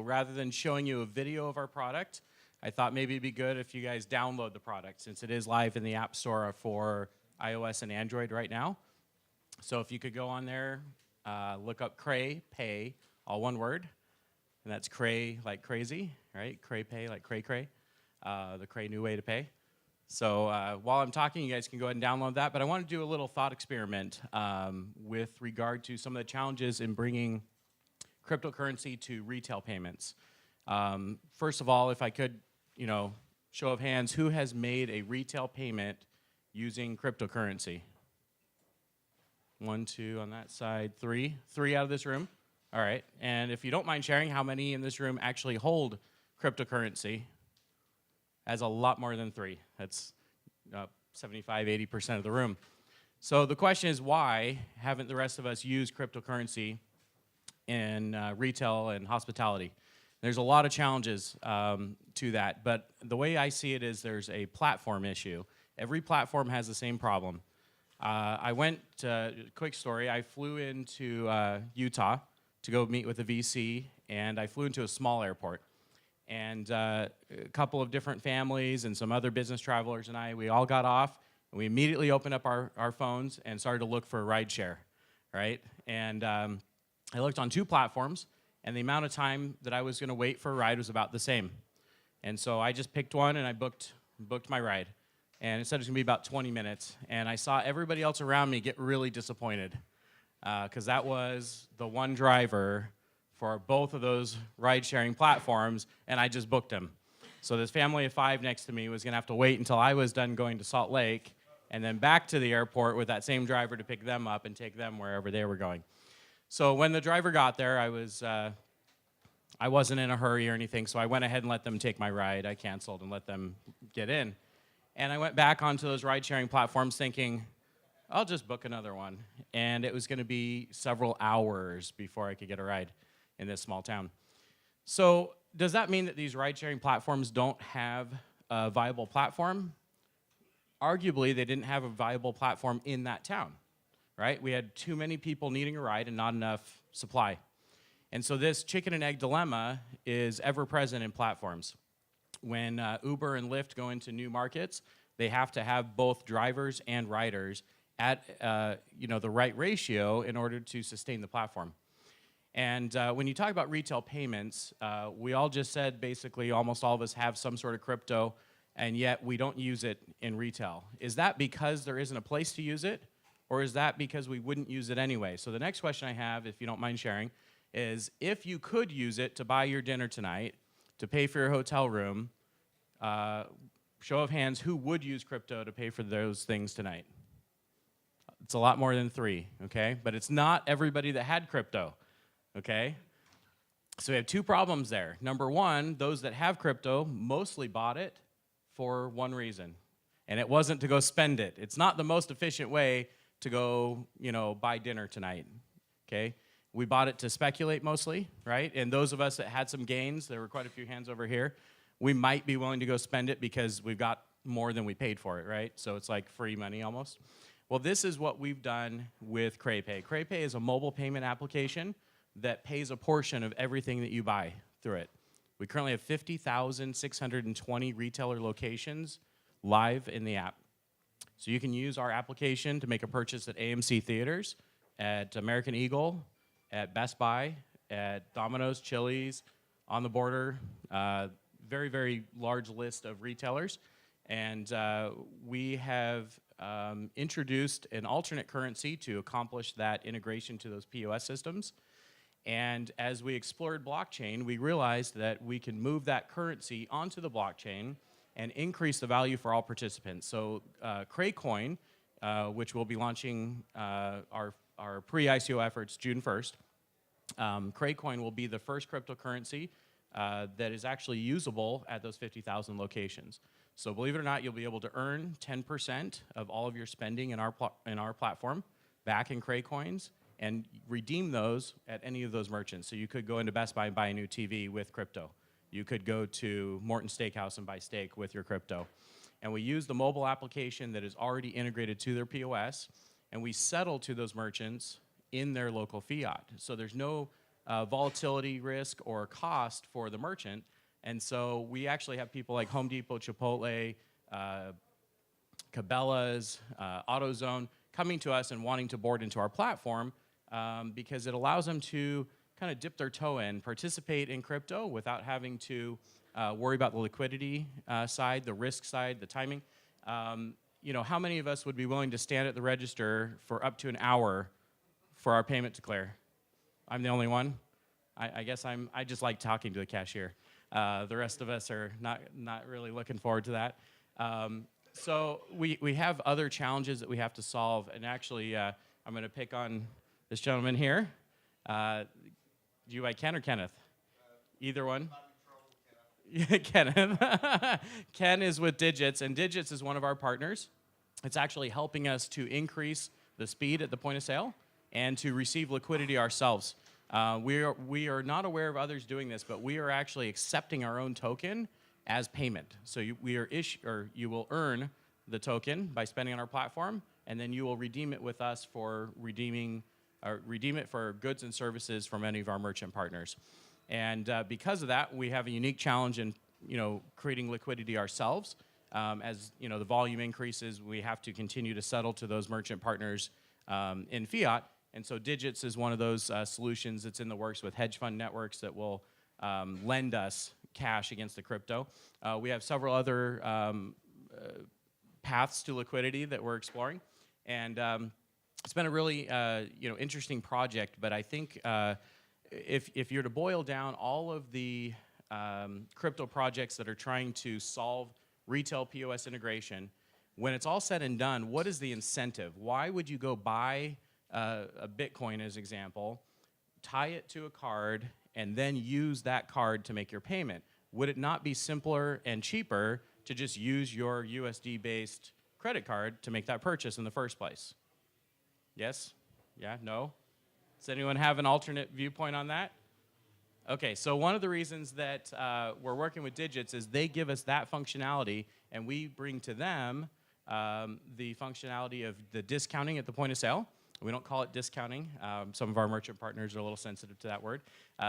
Rather than showing you a video of our product, I thought maybe it'd be good if you guys download the product since it is live in the App Store for iOS and Android right now. So if you could go on there, look up CrayPay, all one word, and that's Cray like crazy, right? CrayPay like cray-cray, the Cray new way to pay. So while I'm talking, you guys can go ahead and download that, but I want to do a little thought experiment with regard to some of the challenges in bringing cryptocurrency to retail payments. First of all, if I could, show of hands, who has made a retail payment using cryptocurrency? 1, 2 on that side, 3. 3 out of this room. All right. And if you don't mind sharing, how many in this room actually hold cryptocurrency? As a lot more than 3. That's 75, 80% of the room. So the question is, why haven't the rest of us used cryptocurrency in retail and hospitality? There's a lot of challenges to that, but the way I see it is there's a platform issue. Every platform has the same problem. Quick story, I flew into Utah to go meet with a VC, and I flew into a small airport. And a couple of different families and some other business travelers and we all got off, and we immediately opened up our phones and started to look for a ride share, right? And I looked on 2 platforms, and the amount of time that I was going to wait for a ride was about the same. And so I just picked one, and I booked my ride. And it said it was going to be about 20 minutes. And I saw everybody else around me get really disappointed because that was the one driver for both of those ride-sharing platforms, and I just booked him. So this family of 5 next to me was going to have to wait until I was done going to Salt Lake and then back to the airport with that same driver to pick them up and take them wherever they were going. So when the driver got there, I wasn't in a hurry or anything, so I went ahead and let them take my ride. I canceled and let them get in. And I went back onto those ride-sharing platforms thinking, I'll just book another one. And it was going to be several hours before I could get a ride in this small town. So does that mean that these ride-sharing platforms don't have a viable platform? Arguably, they didn't have a viable platform in that town, right? We had too many people needing a ride and not enough supply. And so this chicken and egg dilemma is ever present in platforms. When Uber and Lyft go into new markets, they have to have both drivers and riders at the right ratio in order to sustain the platform. And when you talk about retail payments, we all just said basically almost all of us have some sort of crypto, and yet we don't use it in retail. Is that because there isn't a place to use it, or is that because we wouldn't use it anyway? So the next question I have, if you don't mind sharing, is if you could use it to buy your dinner tonight, to pay for your hotel room, show of hands, who would use crypto to pay for those things tonight? It's a lot more than 3, okay? But it's not everybody that had crypto, okay? So we have 2 problems there. Number 1, those that have crypto mostly bought it for one reason, and it wasn't to go spend it. It's not the most efficient way to go, buy dinner tonight, okay? We bought it to speculate mostly, right? And those of us that had some gains, there were quite a few hands over here, we might be willing to go spend it because we've got more than we paid for it, right? So it's like free money almost. Well, this is what we've done with CrayPay. CrayPay is a mobile payment application that pays a portion of everything that you buy through it. We currently have 50,620 retailer locations live in the app. So you can use our application to make a purchase at AMC Theaters, at American Eagle, at Best Buy, at Domino's, Chili's, On the Border, very, very large list of retailers. And we have introduced an alternate currency to accomplish that integration to those POS systems. And as we explored blockchain, we realized that we can move that currency onto the blockchain and increase the value for all participants. So CrayCoin, which will be launching our pre-ICO efforts June 1st, CrayCoin will be the first cryptocurrency that is actually usable at those 50,000 locations. So believe it or not, you'll be able to earn 10% of all of your spending in our platform back in CrayCoins and redeem those at any of those merchants. So you could go into Best Buy and buy a new TV with crypto. You could go to Morton Steakhouse and buy steak with your crypto. And we use the mobile application that is already integrated to their POS, and we settle to those merchants in their local fiat. So there's no volatility risk or cost for the merchant. And so we actually have people like Home Depot, Chipotle, Cabela's, AutoZone coming to us and wanting to board into our platform because it allows them to kind of dip their toe in, participate in crypto without having to worry about the liquidity side, the risk side, the timing. You know, how many of us would be willing to stand at the register for up to an hour for our payment to clear? I'm the only one. I guess I just like talking to the cashier. The rest of us are not really looking forward to that. So we have other challenges that we have to solve, and actually I'm going to pick on this gentleman here. Do you like Ken or Kenneth? Either one. Kenneth. Ken is with Digits, and Digits is one of our partners. It's actually helping us to increase the speed at the point of sale and to receive liquidity ourselves. We are not aware of others doing this, but we are actually accepting our own token as payment. So you will earn the token by spending on our platform, and then you will redeem it with us for redeem it for goods and services from any of our merchant partners. And because of that, we have a unique challenge in creating liquidity ourselves. As the volume increases, we have to continue to settle to those merchant partners in fiat. And so Digits is one of those solutions that's in the works with hedge fund networks that will lend us cash against the crypto. We have several other paths to liquidity that we're exploring, and it's been a really interesting project. But I think if you're to boil down all of the crypto projects that are trying to solve retail POS integration, when it's all said and done, what is the incentive? Why would you go buy a Bitcoin, as example, tie it to a card, and then use that card to make your payment? Would it not be simpler and cheaper to just use your USD-based credit card to make that purchase in the first place? Yes? Yeah? No? Does anyone have an alternate viewpoint on that? Okay, so one of the reasons that we're working with Digits is they give us that functionality, and we bring to them the functionality of the discounting at the point of sale. We don't call it discounting. Some of our merchant partners are a little sensitive to that word.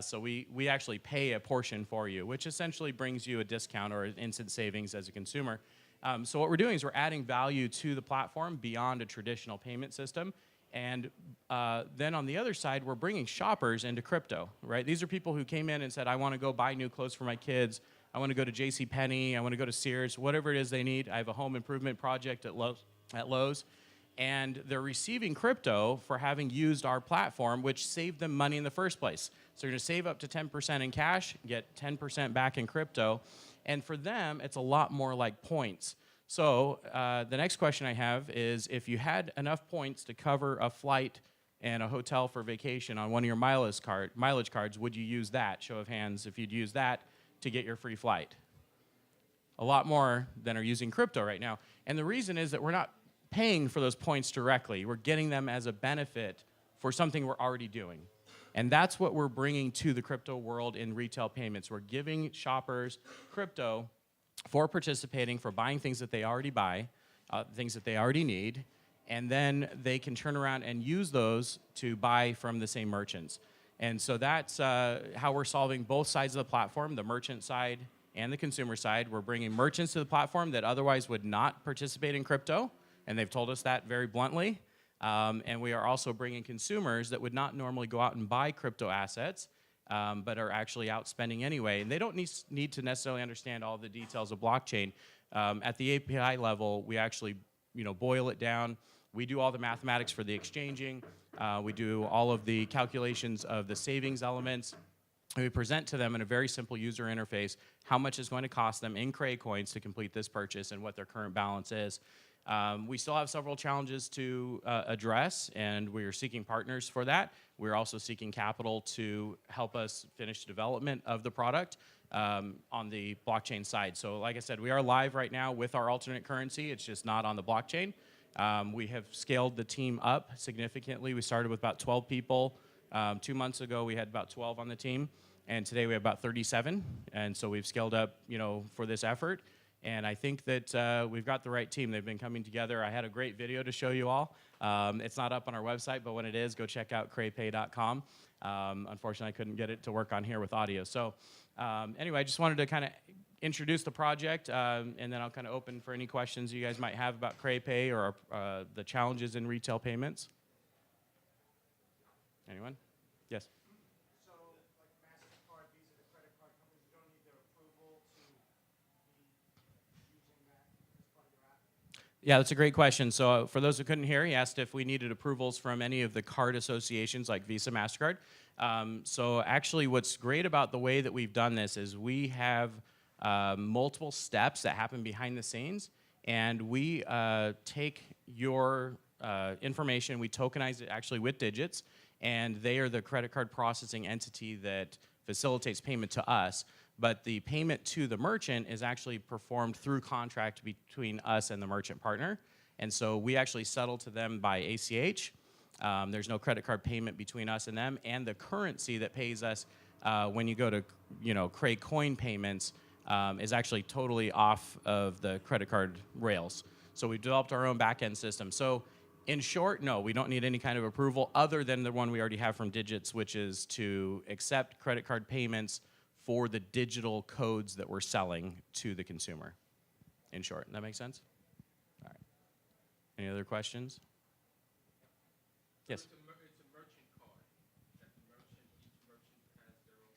So we actually pay a portion for you, which essentially brings you a discount or an instant savings as a consumer. So what we're doing is we're adding value to the platform beyond a traditional payment system. And then on the other side, we're bringing shoppers into crypto, right? These are people who came in and said, I want to go buy new clothes for my kids. I want to go to JCPenney. I want to go to Sears, whatever it is they need. I have a home improvement project at Lowe's. And they're receiving crypto for having used our platform, which saved them money in the first place. So you're going to save up to 10% in cash, get 10% back in crypto. And for them, it's a lot more like points. So the next question I have is, if you had enough points to cover a flight and a hotel for vacation on one of your mileage cards, would you use that? Show of hands if you'd use that to get your free flight. A lot more than are using crypto right now. And the reason is that we're not paying for those points directly. We're getting them as a benefit for something we're already doing. And that's what we're bringing to the crypto world in retail payments. We're giving shoppers crypto for participating, for buying things that they already buy, things that they already need, and then they can turn around and use those to buy from the same merchants. And so that's how we're solving both sides of the platform, the merchant side and the consumer side. We're bringing merchants to the platform that otherwise would not participate in crypto, and they've told us that very bluntly. And we are also bringing consumers that would not normally go out and buy crypto assets, but are actually out spending anyway. And they don't need to necessarily understand all the details of blockchain. At the API level, we actually boil it down. We do all the mathematics for the exchanging. We do all of the calculations of the savings elements. And we present to them in a very simple user interface how much it's going to cost them in Cray coins to complete this purchase and what their current balance is. We still have several challenges to address, and we are seeking partners for that. We're also seeking capital to help us finish development of the product on the blockchain side. So like I said, we are live right now with our alternate currency. It's just not on the blockchain. We have scaled the team up significantly. We started with about 12 people. 2 months ago, we had about 12 on the team, and today we have about 37. And so we've scaled up, for this effort. And I think that we've got the right team. They've been coming together. I had a great video to show you all. It's not up on our website, but when it is, go check out CrayPay.com. Unfortunately, I couldn't get it to work on here with audio. So anyway, I just wanted to kind of introduce the project, and then I'll kind of open for any questions you guys might have about CrayPay or the challenges in retail payments. Anyone? Yes? So, like MasterCard, Visa, the credit card companies, you don't need their approval to be using that as part of your app? Yeah, that's a great question. So for those who couldn't hear, he asked if we needed approvals from any of the card associations like Visa, MasterCard. So actually what's great about the way that we've done this is we have multiple steps that happen behind the scenes, and we take your information, we tokenize it actually with digits, and they are the credit card processing entity that facilitates payment to us. But the payment to the merchant is actually performed through contract between us and the merchant partner. And so we actually settle to them by ACH. There's no credit card payment between us and them. And the currency that pays us when you go to Cray coin payments is actually totally off of the credit card rails. So we've developed our own back-end system. So in short, no, we don't need any kind of approval other than the one we already have from Digits, which is to accept credit card payments for the digital codes that we're selling to the consumer. In short, that makes sense? All right. Any other questions? Yes? It's a merchant card. That the merchant, each merchant has their own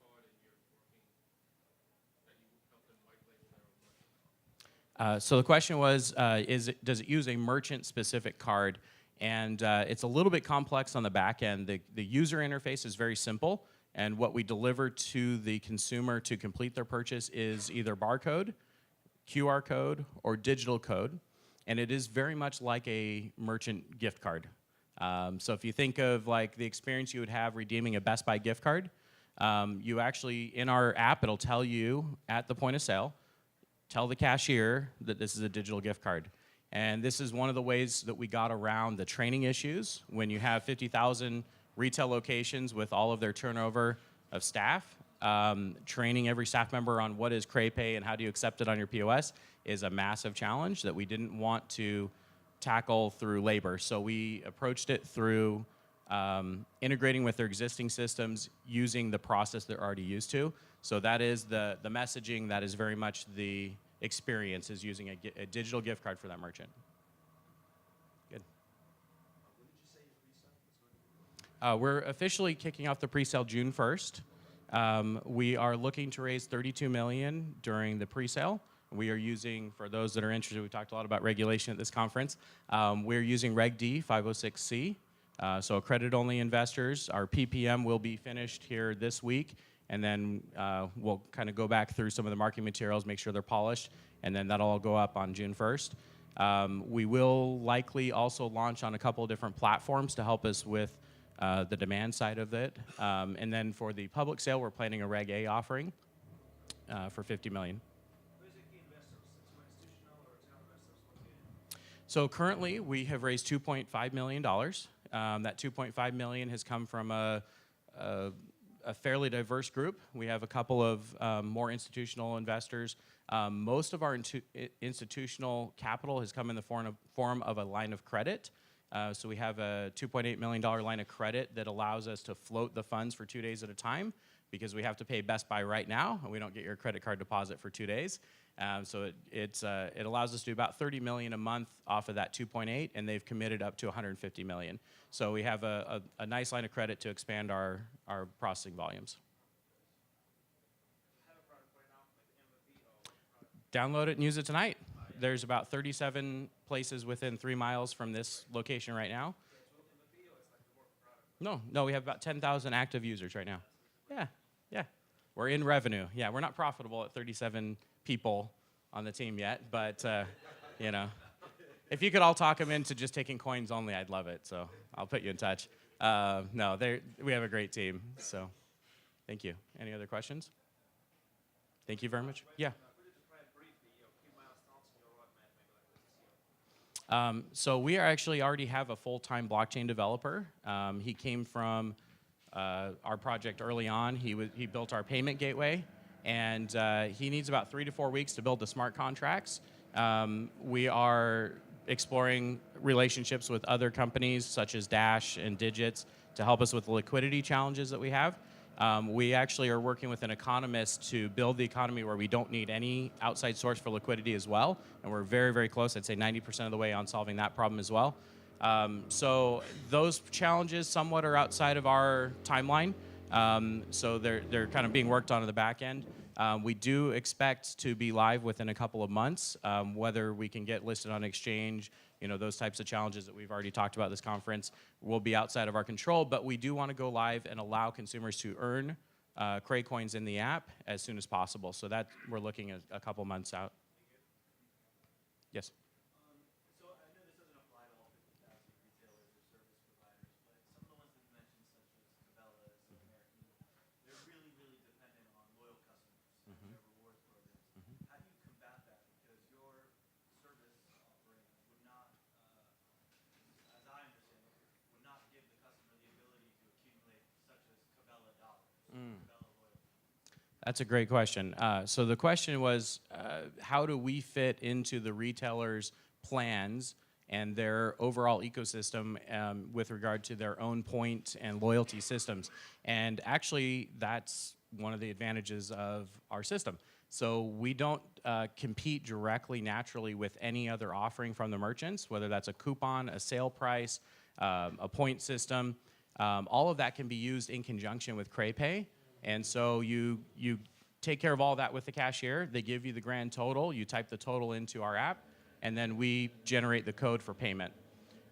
card, and you're working, that you help them white label their own merchant card. So the question was, does it use a merchant-specific card? And it's a little bit complex on the back end. The user interface is very simple, and what we deliver to the consumer to complete their purchase is either barcode, QR code, or digital code. And it is very much like a merchant gift card. So if you think of like the experience you would have redeeming a Best Buy gift card, you actually, in our app, it'll tell you at the point of sale, tell the cashier that this is a digital gift card. And this is one of the ways that we got around the training issues. When you have 50,000 retail locations with all of their turnover of staff, training every staff member on what is CrayPay and how do you accept it on your POS is a massive challenge that we didn't want to tackle through labor. So we approached it through integrating with their existing systems using the process they're already used to. So that is the messaging, that is very much the experience, is using a digital gift card for that merchant. Good. When did you say your pre-sale? We're officially kicking off the pre-sale June 1st. We are looking to raise $32 million during the pre-sale. We are using, for those that are interested, we talked a lot about regulation at this conference. We're using Reg D 506C. So accredited-only investors. Our PPM will be finished here this week, and then we'll kind of go back through some of the marketing materials, make sure they're polished, and then that'll all go up on June 1st. We will likely also launch on a couple of different platforms to help us with the demand side of it. And then for the public sale, we're planning a Reg A offering for $50 million. Who's the key investors? Some institutional or retail investors located? So currently, we have raised $2.5 million. That $2.5 million has come from a fairly diverse group. We have a couple of more institutional investors. Most of our institutional capital has come in the form of a line of credit. So we have a $2.8 million line of credit that allows us to float the funds for 2 days at a time, because we have to pay Best Buy right now, and we don't get your credit card deposit for 2 days. So it allows us to do about $30 million a month off of that 2.8, and they've committed up to $150 million. So we have a nice line of credit to expand our processing volumes. Have a product right now, like MVP or Download it and use it tonight. There's about 37 places within 3 miles from this location right now. MVP or it's like the work product? No, we have about 10,000 active users right now. Yeah. We're in revenue. Yeah, we're not profitable at 37 people on the team yet, but if you could all talk them into just taking coins only, I'd love it. So I'll put you in touch. No, we have a great team. So thank you. Any other questions? Thank you very much. Yeah. Could you describe briefly your key milestones in your roadmap, maybe like this year? So we actually already have a full-time blockchain developer. He came from our project early on. He built our payment gateway, and he needs about 3 to 4 weeks to build the smart contracts. We are exploring relationships with other companies such as Dash and Digits to help us with the liquidity challenges that we have. We actually are working with an economist to build the economy where we don't need any outside source for liquidity as well, and we're very, very close. I'd say 90% of the way on solving that problem as well. So those challenges somewhat are outside of our timeline. So they're kind of being worked on in the back end. We do expect to be live within a couple of months. Whether we can get listed on exchange, those types of challenges that we've already talked about this conference will be outside of our control, but we do want to go live and allow consumers to earn Cray coins in the app as soon as possible. So that we're looking at a couple months out. Yes. So I know this doesn't apply to all 50,000 retailers or service providers, but some of the ones that you mentioned, such as Cabela's, American, they're really, really dependent on loyal customers and their rewards programs. How do you combat that? Because your service offering would not, as I understand it, would not give the customer the ability to accumulate such as Cabela dollars, Cabela loyalty. That's a great question. So the question was, how do we fit into the retailers' plans and their overall ecosystem with regard to their own point and loyalty systems? And actually, that's one of the advantages of our system. So we don't compete directly, naturally, with any other offering from the merchants, whether that's a coupon, a sale price, a point system. All of that can be used in conjunction with CrayPay. And so you take care of all that with the cashier. They give you the grand total. You type the total into our app, and then we generate the code for payment.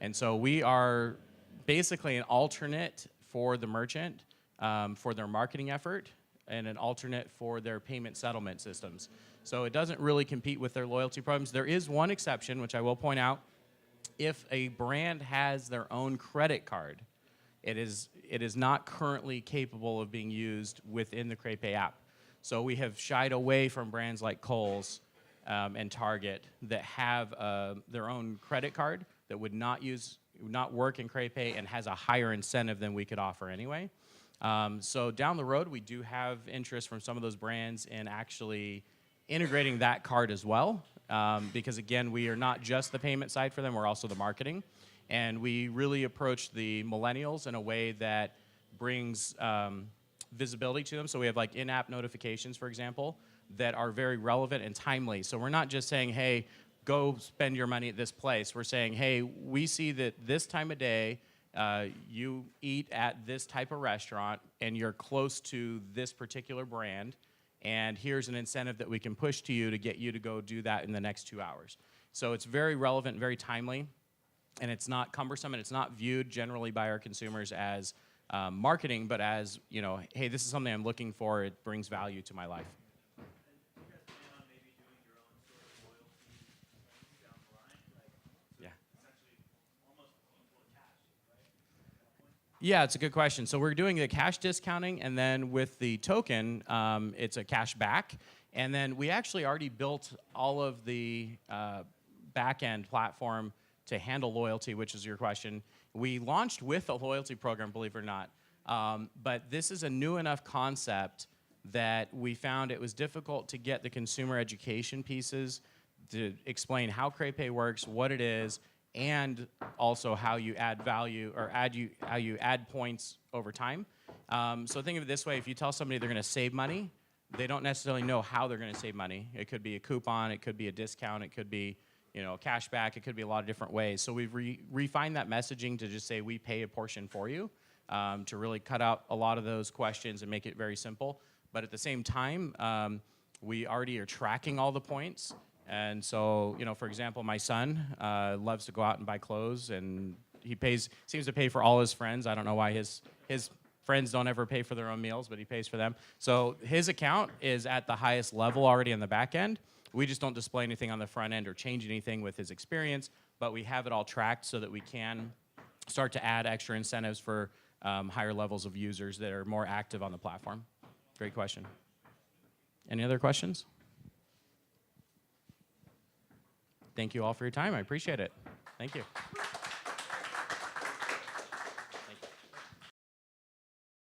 And so we are basically an alternate for the merchant for their marketing effort and an alternate for their payment settlement systems. So it doesn't really compete with their loyalty programs. There is one exception, which I will point out. If a brand has their own credit card, it is not currently capable of being used within the CrayPay app. So we have shied away from brands like Kohl's and Target that have their own credit card that would not work in CrayPay and has a higher incentive than we could offer anyway. So down the road, we do have interest from some of those brands in actually integrating that card as well, because again, we are not just the payment side for them, we're also the marketing. And we really approach the millennials in a way that brings visibility to them. So we have like in-app notifications, for example, that are very relevant and timely. So we're not just saying, hey, go spend your money at this place. We're saying, hey, we see that this time of day, you eat at this type of restaurant and you're close to this particular brand, and here's an incentive that we can push to you to get you to go do that in the next 2 hours. So it's very relevant, very timely. And it's not cumbersome, and it's not viewed generally by our consumers as marketing, but as, hey, this is something I'm looking for. It brings value to my life. And do you guys plan on maybe doing your own sort of loyalty thing down the line? Yeah. Essentially almost equal cash, right? Yeah, it's a good question. So we're doing the cash discounting, and then with the token, it's a cash back. And then we actually already built all of the back-end platform to handle loyalty, which is your question. We launched with a loyalty program, believe it or not. But this is a new enough concept that we found it was difficult to get the consumer education pieces to explain how CrayPay works, what it is, and also how you add value or how you add points over time. So think of it this way: if you tell somebody they're going to save money, they don't necessarily know how they're going to save money. It could be a coupon, it could be a discount, it could be cash back, it could be a lot of different ways. So we've refined that messaging to just say we pay a portion for you, to really cut out a lot of those questions and make it very simple. But at the same time, we already are tracking all the points. And so, for example, my son loves to go out and buy clothes, and he seems to pay for all his friends. I don't know why his friends don't ever pay for their own meals, but he pays for them. So his account is at the highest level already on the back end. We just don't display anything on the front end or change anything with his experience, but we have it all tracked so that we can start to add extra incentives for higher levels of users that are more active on the platform. Great question. Any other questions? Thank you all for your time. I appreciate it. Thank you.